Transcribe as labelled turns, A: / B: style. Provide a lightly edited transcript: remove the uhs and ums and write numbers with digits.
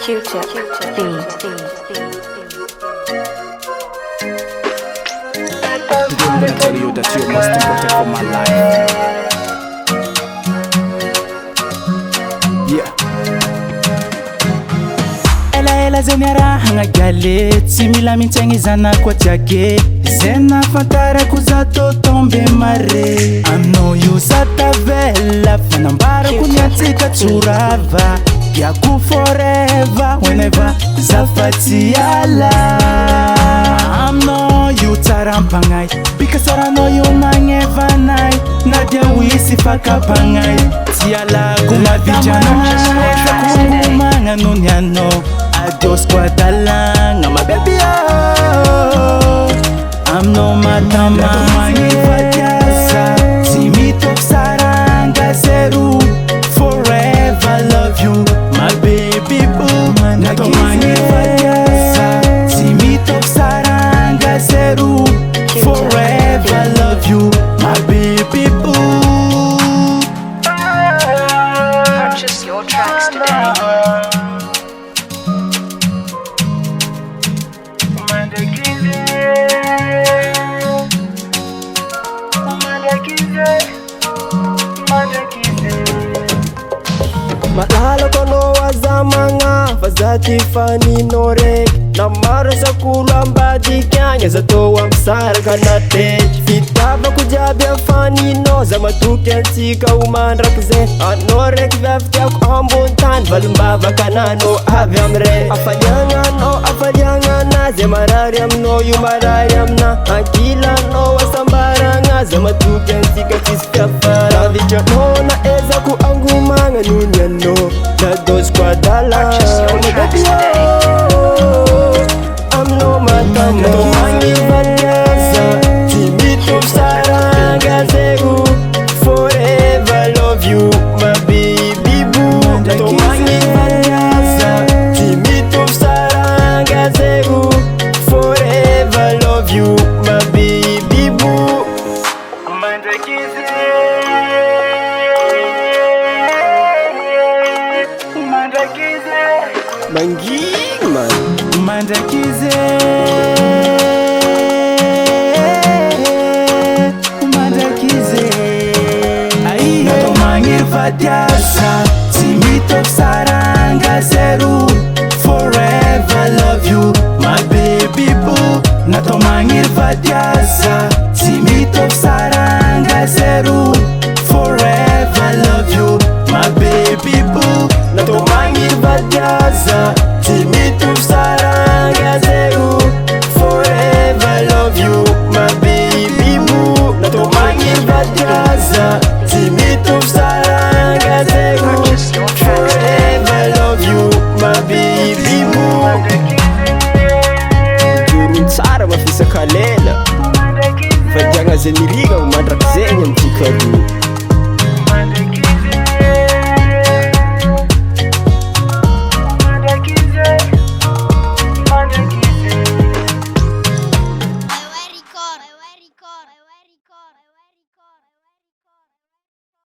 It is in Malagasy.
A: Q-tip, theme.
B: Today I'm gonna tell you that you're most important for my life. Yeah. Ela zeniara hanga galet simila mintengi zana kwa tiake zena fantara kuzato tombe mare ano yusata vela fanambara kunyatika turava yaku forever whenever zafati ala I'm no you tarampangai because I know you mangeva nai nadia wisi fakapangai tiala kuma vijana kumanga nunyano adios kwa dalanga my baby oh I'm no matama manifatiasa simito saranga zeru forever love you my baby boo nato manifatiasa simito saranga zeru forever love you my baby boo.
A: Purchase your tracks today.
C: Malala kono wazamanga fazati fani norek namara sakula mbadi kyanya zato wa msara kanate fitava kujabia fani no zamatuken tika Mandrakizay anorek vaftia kuambuntan valmbava kanano avyamre afanyanga na zemarariam no yumarariam na akila no wasambaranga zamatuken tika tisfafara vicha nona eza kuangumanga nunyano that goes kwa dala I'm no matama no mangi valiasa timito saranga zegu forever love you my baby boo no mangi valiasa timito saranga zegu forever love you my baby boo
B: Mandrakizay ai nato manifatiasa simito saranga zeru forever love you my baby boo nato manifatiasa simito saranga zeru forever love you my baby boo nato manifatiasa timito saranga zeru forever love you my baby boo nato manifatiasa timito saranga zeru forever love you my baby boo jurun tsara mafisakalela fadiagna zeniriga Mandrakizay amtikaru